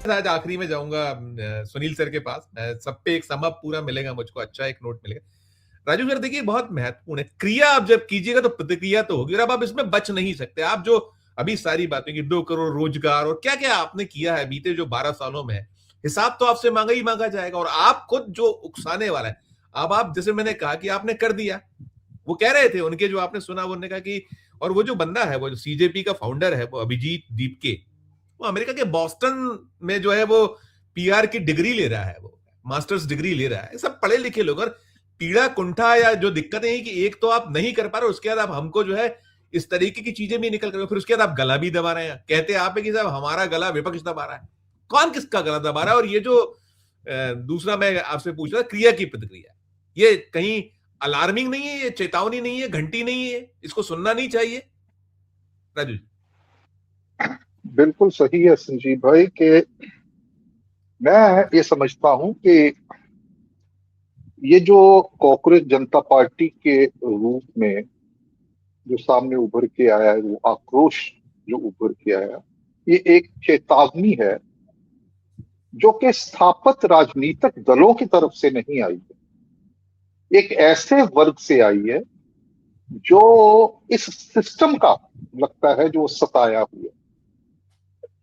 आज आखिरी में जाऊंगा सुनील सर के पास। मैं सब पे एक सम अप पूरा मिलेगा मुझको, अच्छा एक नोट मिलेगा। राजू सर देखिए, बहुत महत्वपूर्ण है, क्रिया आप जब कीजिएगा तो प्रतिक्रिया तो होगी, और अब आप इसमें बच नहीं सकते। आप जो अभी सारी बातें की 2 करोड़ रोजगार और क्या क्या आपने किया है बीते जो 12 सालों में, हिसाब तो आपसे मांगा ही मांगा जाएगा। और आप खुद जो उकसाने वाला है, अब आप जैसे मैंने कहा कि आपने कर दिया, वो कह रहे थे उनके जो आपने सुना, उन्होंने कहा कि, और वो जो बंदा है, वो जो सीजेपी का फाउंडर है, वो अभिजीत दीपके, वो अमेरिका के बॉस्टन में जो है वो पीआर की डिग्री ले रहा है, वो मास्टर्स डिग्री ले रहा है। सब पढ़े लिखे लोग। और पीड़ा कुंठा या जो दिक्कत है कि एक तो आप नहीं कर पा रहे, उसके बाद आप हमको जो है इस तरीके की चीजें भी निकल कर, फिर उसके बाद आप गला भी दबा रहे हैं। कहते आप है कि साहब हमारा गला विपक्ष दबा रहा है। कौन किसका गला दबा रहा है? और ये जो दूसरा मैं आपसे पूछ रहा, क्रिया की प्रतिक्रिया, ये कहीं अलार्मिंग नहीं है? ये चेतावनी नहीं है? घंटी नहीं है? इसको सुनना नहीं चाहिए? राजू जी। बिल्कुल सही है संजीव भाई कि मैं ये समझता हूं कि ये जो कॉकरोच जनता पार्टी के रूप में जो सामने उभर के आया है, वो आक्रोश जो उभर के आया, ये एक चेतावनी है जो कि स्थापित राजनीतिक दलों की तरफ से नहीं आई है, एक ऐसे वर्ग से आई है जो इस सिस्टम का लगता है जो सताया हुआ।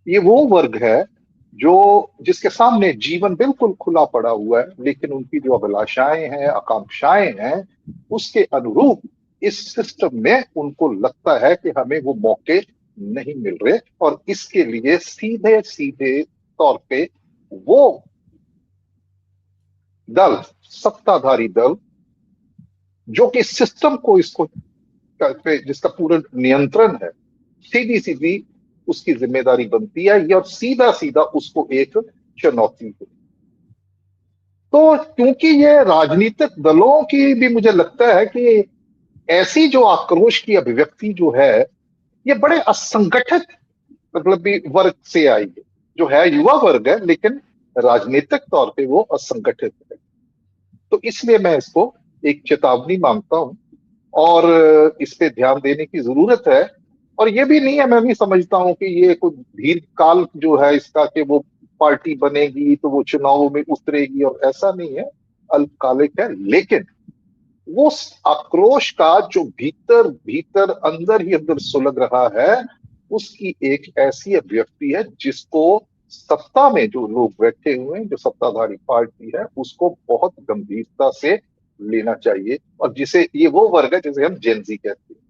ये वो वर्ग है जो जिसके सामने जीवन बिल्कुल खुला पड़ा हुआ है, लेकिन उनकी जो अभिलाषाएं हैं, आकांक्षाएं हैं, उसके अनुरूप इस सिस्टम में उनको लगता है कि हमें वो मौके नहीं मिल रहे, और इसके लिए सीधे सीधे तौर पे वो दल, सत्ताधारी दल, जो कि सिस्टम को इसको पे जिसका पूर्ण नियंत्रण है, सीधी सीधी उसकी जिम्मेदारी बनती है, और सीधा सीधा उसको एक चुनौती है। तो क्योंकि ये राजनीतिक दलों की भी मुझे लगता है कि ऐसी जो आक्रोश की अभिव्यक्ति जो है, ये बड़े असंगठित मतलब भी वर्ग से आई है, जो है युवा वर्ग है, लेकिन राजनीतिक तौर पे वो असंगठित है। तो इसलिए मैं इसको एक चेतावनी मानता हूं, और इस पे ध्यान देने की जरूरत है। और ये भी नहीं है, मैं भी समझता हूं कि ये कुछ दीर्घकाल जो है इसका, कि वो पार्टी बनेगी तो वो चुनावों में उतरेगी, और ऐसा नहीं है, अल्पकालिक है। लेकिन वो आक्रोश का जो भीतर भीतर अंदर ही अंदर सुलग रहा है, उसकी एक ऐसी अभिव्यक्ति है जिसको सत्ता में जो लोग बैठे हुए हैं, जो सत्ताधारी पार्टी है, उसको बहुत गंभीरता से लेना चाहिए, और जिसे ये वो वर्ग है जिसे हम जेनजी कहते हैं।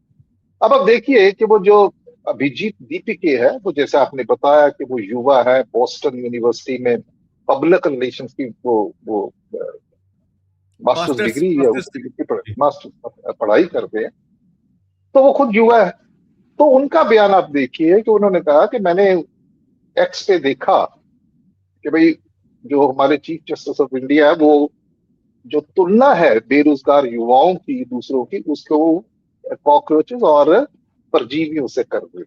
अब देखिए कि वो जो अभिजीत दीपिके है, वो जैसे आपने बताया कि वो युवा है, बोस्टन यूनिवर्सिटी में पब्लिक रिलेशंस की वो मास्टर्स मास्टर्स डिग्री या मास्टर्स उसकी मास्टर पढ़ाई करते हैं। तो वो खुद युवा है। तो उनका बयान आप देखिए कि उन्होंने कहा कि मैंने एक्स पे देखा कि भाई जो हमारे चीफ जस्टिस ऑफ इंडिया है, वो जो तुलना है बेरोजगार युवाओं की दूसरों की, उसको कॉकरोचेस और परजीवियों से कर दे।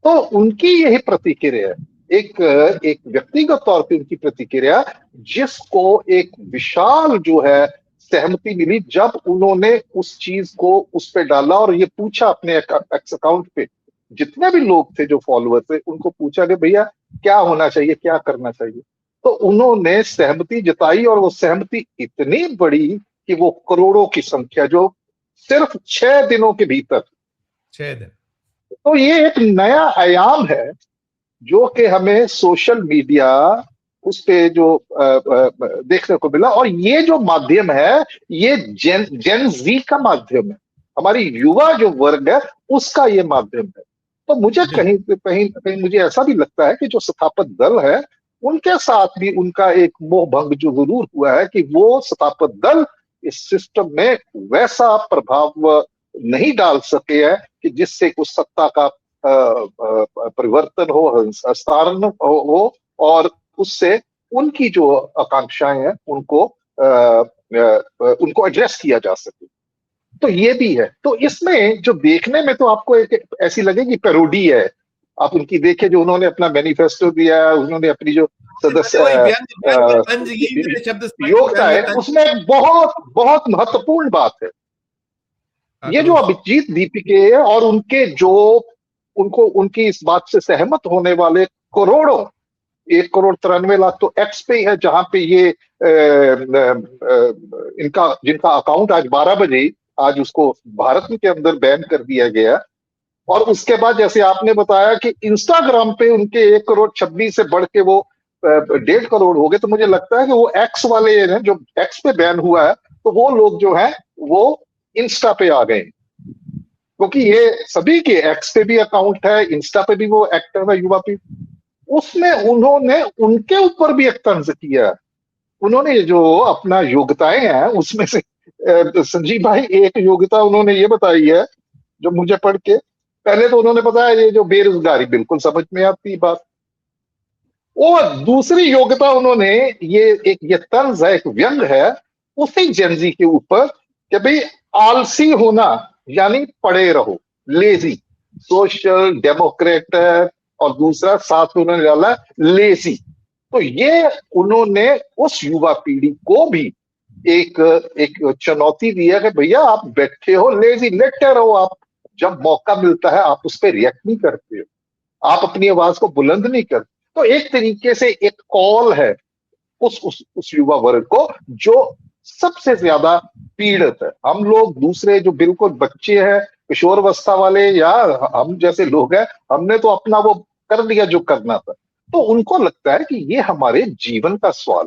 तो उनकी यही प्रतिक्रिया है, एक एक व्यक्तिगत तौर पे उनकी प्रतिक्रिया, जिसको एक विशाल जो है सहमति मिली जब उन्होंने उस चीज को उस पे डाला और ये पूछा अपने एक्स अकाउंट पे, जितने भी लोग थे जो फॉलोअर थे, उनको पूछा कि भैया क्या होना चाहिए, क्या करना चाहिए। तो उन्होंने सहमति जताई, और वो सहमति इतनी बड़ी कि वो करोड़ों की संख्या, जो सिर्फ 6 दिनों के भीतर। 6 दिन। तो ये एक नया आयाम है जो कि हमें सोशल मीडिया उस पे जो देखने को मिला। और ये जो माध्यम है, ये जेन जी का माध्यम है, हमारी युवा जो वर्ग है उसका ये माध्यम है। तो मुझे कहीं कहीं कहीं मुझे ऐसा भी लगता है कि जो स्थापक दल है, उनके साथ भी उनका एक मोह भंग जो जरूर हुआ है, कि वो स्थापक दल इस सिस्टम में वैसा प्रभाव नहीं डाल सके हैं कि जिससे कुछ सत्ता का परिवर्तन हो, हस्तांतरण हो, और उससे उनकी जो आकांक्षाएं हैं उनको एड्रेस किया जा सके। तो ये भी है। तो इसमें जो देखने में तो आपको एक ऐसी लगेगी पैरोडी है, आप उनकी देखें जो उन्होंने अपना मैनिफेस्टो दिया है, उन्होंने अपनी जो सदस्य वही बयान बयान में तंज, यही मेरे शब्द योग्यता बयान में है, तंज। उसमें एक बहुत बहुत महत्वपूर्ण बात है। ये जो आक्रोश। अभिजीत दीपिके और उनके जो उनको उनकी इस बात से सहमत होने वाले करोड़ों 1,93,00,000 तो एक्स पे ही है, जहां पे ये इनका जिनका अकाउंट आज 12 बजे आज उसको भारत के अंदर बैन कर दिया गया। और उसके बाद जैसे आपने बताया कि इंस्टाग्राम पे उनके 1,26,00,000 से बढ़ के वो 1.5 करोड़ हो गए। तो मुझे लगता है कि वो एक्स वाले हैं, जो एक्स पे बैन हुआ है, तो वो लोग जो है वो इंस्टा पे आ गए, क्योंकि ये सभी के एक्स पे भी अकाउंट है, इंस्टा पे भी वो एक्टिव है युवा पीढ़ी। उसमें उन्होंने उनके ऊपर भी एक तंज किया। उन्होंने जो अपना योग्यताएं हैं उसमें से संजीव भाई एक योग्यता उन्होंने ये बताई है जो मुझे पढ़ के, पहले तो उन्होंने बताया ये जो बेरोजगारी, बिल्कुल समझ में आती बात। और दूसरी योग्यता उन्होंने ये तंज है, एक व्यंग है उसी जेनजी के ऊपर कि भाई आलसी होना यानी पड़े रहो, लेजी, सोशल डेमोक्रेट है, और दूसरा साथ में उन्होंने डाला लेजी। तो ये उन्होंने उस युवा पीढ़ी को भी एक एक चुनौती दी है कि भैया आप बैठे हो लेजी, लेटे रहो, आप जब मौका मिलता है आप उस पर रिएक्ट नहीं करते हो, आप अपनी आवाज को बुलंद नहीं करते। तो एक तरीके से एक कॉल है उस युवा वर्ग को जो सबसे ज्यादा पीड़ित है। हम लोग दूसरे जो बिल्कुल बच्चे हैं, किशोरावस्था वाले या हम जैसे लोग हैं, हमने तो अपना वो कर लिया जो करना था। तो उनको लगता है कि ये हमारे जीवन का सवाल,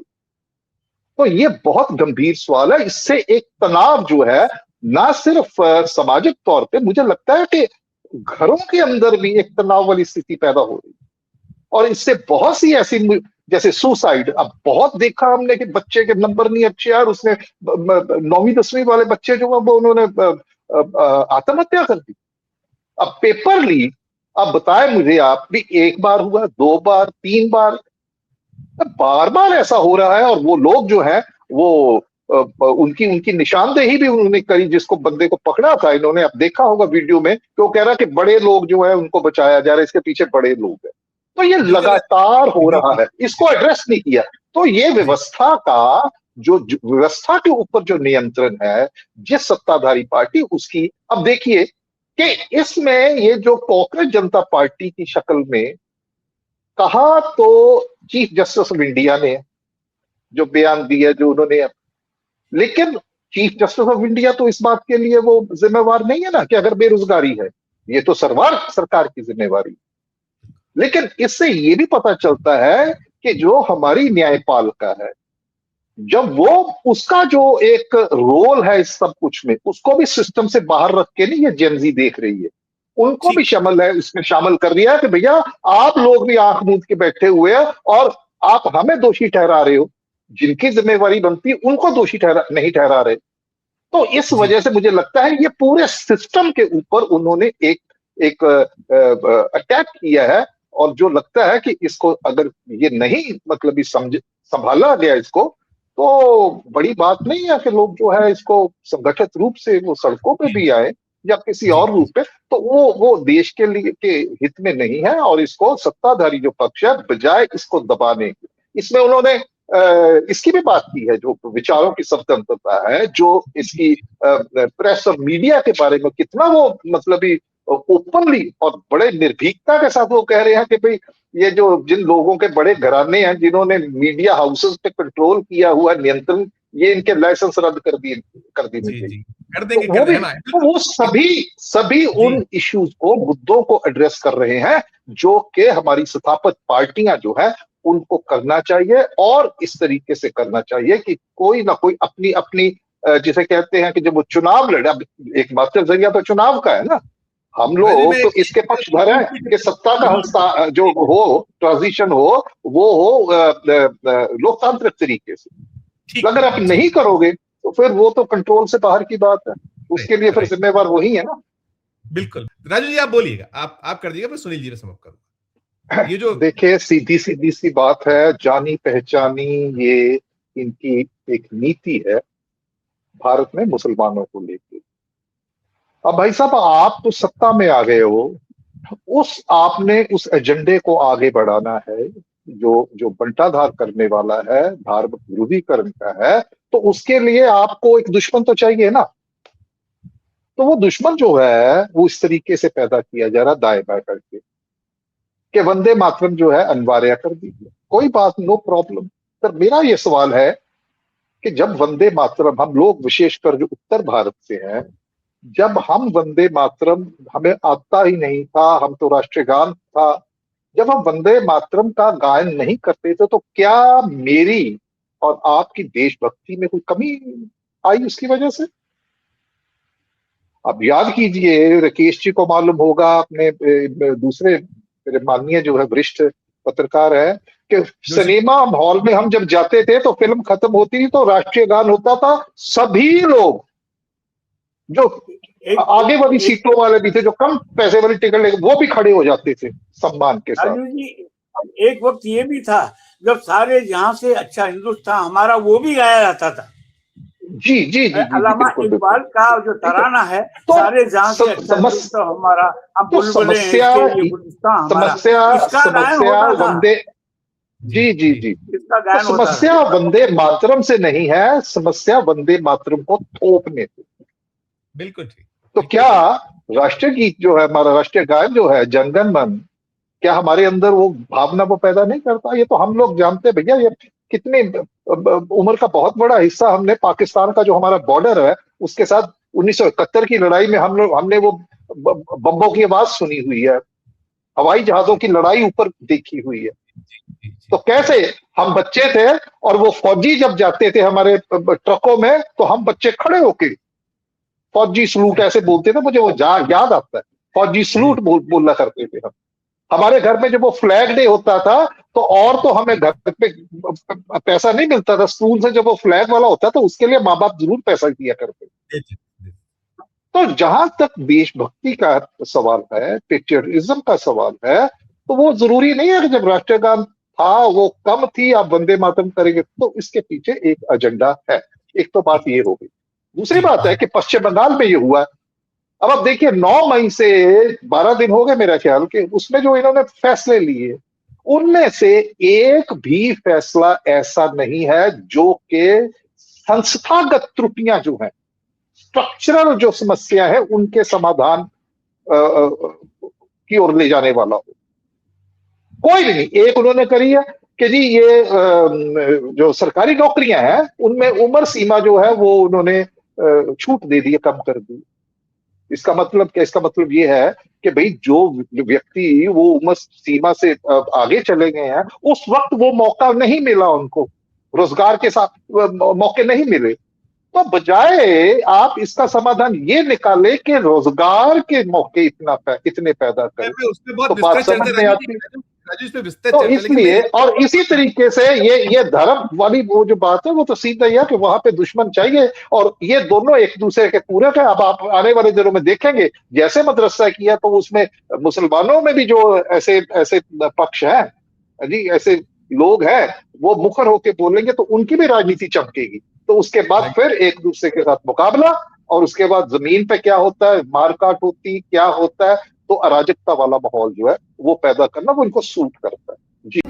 तो ये बहुत गंभीर सवाल है। इससे एक तनाव जो है ना सिर्फ सामाजिक तौर पे, मुझे लगता है कि घरों के अंदर भी एक तनाव वाली स्थिति पैदा हो रही है। और इससे बहुत सी ऐसी जैसे सुसाइड, अब बहुत देखा हमने कि बच्चे के नंबर नहीं अच्छे यार, उसने 9वीं 10वीं वाले बच्चे जो वो उन्होंने आत्महत्या कर दी। अब पेपर लीक, अब बताए मुझे आप भी, एक बार हुआ, 2 बार, 3 बार, बार बार ऐसा हो रहा है। और वो लोग जो है वो उनकी उनकी निशानदेही भी उन्होंने करी, जिसको बंदे को पकड़ा था, इन्होंने अब देखा होगा वीडियो में, तो कह रहा कि बड़े लोग जो है उनको बचाया जा रहा है, इसके पीछे बड़े लोग हैं। तो ये बिल्कुल लगातार हो रहा है, इसको एड्रेस नहीं किया। तो ये व्यवस्था का जो व्यवस्था के ऊपर जो नियंत्रण है जिस सत्ताधारी पार्टी उसकी, अब देखिए कि इसमें ये जो कांग्रेस जनता पार्टी की शक्ल में कहा, तो चीफ जस्टिस ऑफ इंडिया ने जो बयान दिया जो उन्होंने, लेकिन चीफ जस्टिस ऑफ इंडिया तो इस बात के लिए वो जिम्मेवार नहीं है ना कि अगर बेरोजगारी है, ये तो सरकार की जिम्मेवारी। लेकिन इससे ये भी पता चलता है कि जो हमारी न्यायपालिका है, जब वो उसका जो एक रोल है इस सब कुछ में, उसको भी सिस्टम से बाहर रख के नहीं ये जेनजी देख रही है, उनको भी ठीक। शामिल है, इसमें शामिल कर दिया कि भैया आप लोग भी आंख मूंद के बैठे हुए हैं और आप हमें दोषी ठहरा रहे हो, जिनकी जिम्मेवारी बनती है उनको दोषी नहीं ठहरा रहे। तो इस जी वजह से मुझे लगता है ये पूरे सिस्टम के ऊपर उन्होंने एक एक अटैक किया है। और जो लगता है कि इसको अगर ये नहीं मतलब ये संभाला गया इसको, तो बड़ी बात नहीं है कि लोग जो है इसको संगठित रूप से वो सड़कों पे जी भी आए या किसी जी और रूप पे, तो वो देश के लिए के हित में नहीं है। और इसको सत्ताधारी जो पक्ष है बजाय इसको दबाने के, इसमें उन्होंने इसकी भी बात की है, जो विचारों की स्वतंत्रता है, जो इसकी प्रेस और मीडिया के बारे में कितना वो मतलब ही ओपनली और बड़े निर्भीकता के साथ वो कह रहे हैं कि भाई ये जो जिन लोगों के बड़े घराने हैं जिन्होंने मीडिया हाउसेस पे कंट्रोल किया हुआ नियंत्रण, ये इनके लाइसेंस रद्द कर देने जी चाहिए। जी कर तो देंगे, वो कर भी, देना है तो बिल्कुल। वो सभी सभी जी उन इश्यूज को, मुद्दों को एड्रेस कर रहे हैं जो कि हमारी स्थापित पार्टियां जो है उनको करना चाहिए। और इस तरीके से करना चाहिए कि कोई ना कोई अपनी अपनी जिसे कहते हैं कि जब वो चुनाव लड़े, अब एकमात्र जरिया तो चुनाव का है ना, हम राजीव, लोग मैं तो इसके पक्षधर हैं कि सत्ता का जो हो, ट्रांजिशन हो, वो हो लोकतांत्रिक तरीके से। ठीक अगर आप ठीक ठीक। नहीं करोगे तो फिर वो तो कंट्रोल से बाहर की बात है, उसके लिए राइट फिर राइट। जिम्मेवार वही है ना। बिल्कुल राजू जी, आप बोलिएगा, आप कर दीजिएगा, फिर सुनील जी ने समाप्त करूंगा ये जो। देखिए सीधी सीधी सी बात है, जानी पहचानी ये इनकी एक नीति है भारत में मुसलमानों को लेकर। अब भाई साहब आप तो सत्ता में आ गए हो, आपने उस एजेंडे को आगे बढ़ाना है जो जो बंटाधार करने वाला है, भारत विरोधीकरण का है। तो उसके लिए आपको एक दुश्मन तो चाहिए ना। तो वो दुश्मन जो है वो इस तरीके से पैदा किया जा रहा दाएं बाएं करके, कि वंदे मातरम जो है अनिवार्य कर दी, कोई बात, नो प्रॉब्लम। पर मेरा ये सवाल है कि जब वंदे मातरम, हम लोग विशेषकर जो उत्तर भारत से हैं, जब हम वंदे मातरम, हमें आता ही नहीं था, हम तो राष्ट्रीय गान था, जब हम वंदे मातरम का गायन नहीं करते थे, तो क्या मेरी और आपकी देशभक्ति में कोई कमी आई उसकी वजह से? अब याद कीजिए, राकेश जी को मालूम होगा, अपने दूसरे मेरे माननीय जो है वरिष्ठ पत्रकार है, कि जोशी, सिनेमा हॉल में हम जब जाते थे तो फिल्म खत्म होती थी तो राष्ट्रीय गान होता था, सभी लोग जो एक आगे वाली एक सीटों वाले भी थे, जो कम पैसे वाली टिकट लेके, वो भी खड़े हो जाते थे सम्मान के साथ। राजू जी, एक वक्त ये भी था जब सारे जहां से अच्छा हिंदुस्तान हमारा वो भी गाया जाता था। जी जी जी जी, जी अल्लामा बिल्कुल इकबाल बिल्कुल। का जो तराना है, तो सारे जहां से अच्छा हिंदुस्तान हमारा, हम तो बुलबुलें हैं इसके लिए हिंदुस्तान हमारा, इसका गायन समस्या होता था। वंदे, जी जी जी, इसका तो गायन होता था। समस्या वंदे मातरम से नहीं है, समस्या वंदे मातरम को थोपने से। बिल्कुल ठीक, तो बिल्कुल क्या ठीक। राष्ट्रीय गीत जो है, हमारा राष्ट्रीय गायन जो है जनगण मन, क्या हमारे अंदर वो भावना वो पैदा नहीं करता? ये तो हम लोग जानते हैं भैया। ये कितने उम्र का बहुत बड़ा हिस्सा हमने पाकिस्तान का जो हमारा बॉर्डर है उसके साथ 1971 की लड़ाई में हमने वो बम्बों की आवाज सुनी हुई है, हवाई जहाजों की लड़ाई ऊपर देखी हुई है। जी, जी, तो कैसे हम बच्चे थे और वो फौजी जब जाते थे हमारे ट्रकों में, तो हम बच्चे खड़े होके फौजी सलूट सही, ऐसे बोलते थे, मुझे वो याद आता है, फौजी जी, सलूट बोलना करते थे हम। हमारे घर में जब वो फ्लैग डे होता था तो, और तो हमें घर पे पैसा नहीं मिलता था, स्कूल से जब वो फ्लैग वाला होता था उसके लिए माँ बाप जरूर पैसा दिया करते। जी, जी, जी, तो जहां तक देशभक्ति का सवाल है, पेट्रियटिज्म का सवाल है, तो वो जरूरी नहीं है कि जब राष्ट्रीय गान था वो कम थी, आप वंदे मातरम करेंगे, तो इसके पीछे एक एजेंडा है। एक तो बात ये हो गई। दूसरी जी, बात है जी, कि पश्चिम बंगाल में ये हुआ। अब आप देखिए, 9 मई से 12 दिन हो गए मेरा ख्याल के, उसमें जो इन्होंने फैसले लिए, उनमें से एक भी फैसला ऐसा नहीं है जो कि संस्थागत त्रुटियां जो हैं, स्ट्रक्चरल जो समस्या है उनके समाधान की ओर ले जाने वाला हो। कोई भी नहीं। एक उन्होंने करी है कि जी ये जो सरकारी नौकरियां हैं उनमें उम्र सीमा जो है वो उन्होंने छूट दे दी है, कम कर दी। इसका मतलब क्या? इसका मतलब ये है कि भाई जो व्यक्ति वो उम्र सीमा से आगे चले गए हैं, उस वक्त वो मौका नहीं मिला उनको, रोजगार के साथ मौके नहीं मिले। तो बजाय आप इसका समाधान ये निकाले कि रोजगार के मौके इतने पैदा करें, मैं उसपे बहुत तो बात विस्तृत चर्चा, समझ में राजू जी, आती है। राजू इस पे विस्तृत तो चर्चा, लेकिन मैं इसलिए, और इसी तरीके से ये धर्म वाली वो जो बात है वो तो सीधा ही है कि वहां पे दुश्मन चाहिए, और ये दोनों एक दूसरे के पूरक है। अब आप आने वाले दिनों में देखेंगे, जैसे मदरसा किया तो उसमें मुसलमानों में भी जो ऐसे ऐसे पक्ष हैं जी, ऐसे लोग हैं, वो मुखर होके बोलेंगे तो उनकी भी राजनीति चमकेगी। तो उसके बाद फिर एक दूसरे के साथ मुकाबला, और उसके बाद जमीन पे क्या होता है, मारकाट होती क्या होता है, तो अराजकता वाला माहौल जो है वो पैदा करना, वो इनको सूट करता है। जी।